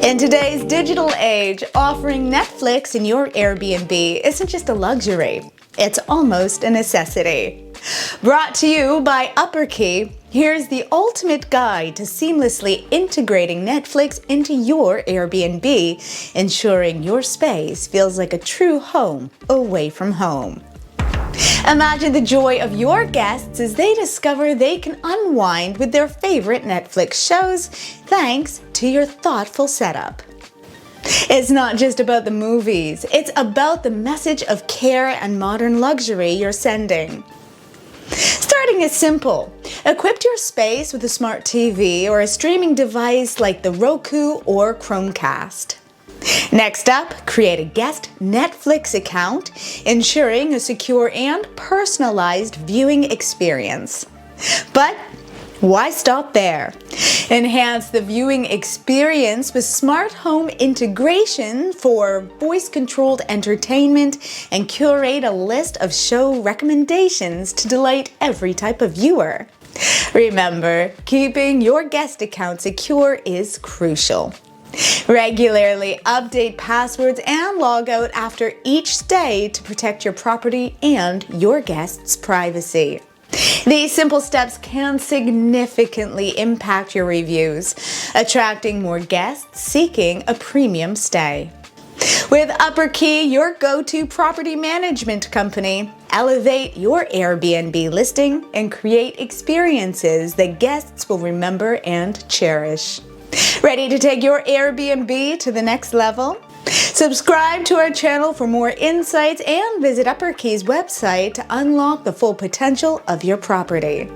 In today's digital age, offering Netflix in your Airbnb isn't just a luxury, it's almost a necessity. Brought to you by UpperKey, here's the ultimate guide to seamlessly integrating Netflix into your Airbnb, ensuring your space feels like a true home away from home. Imagine the joy of your guests as they discover they can unwind with their favorite Netflix shows thanks to your thoughtful setup. It's not just about the movies, it's about the message of care and modern luxury you're sending. Starting is simple. Equip your space with a smart TV or a streaming device like the Roku or Chromecast. Next up, create a guest Netflix account, ensuring a secure and personalized viewing experience. But why stop there? Enhance the viewing experience with smart home integration for voice-controlled entertainment and curate a list of show recommendations to delight every type of viewer. Remember, keeping your guest account secure is crucial. Regularly update passwords and log out after each stay to protect your property and your guests' privacy. These simple steps can significantly impact your reviews, attracting more guests seeking a premium stay. With UpperKey, your go-to property management company, elevate your Airbnb listing and create experiences that guests will remember and cherish. Ready to take your Airbnb to the next level? Subscribe to our channel for more insights and visit UpperKey's website to unlock the full potential of your property.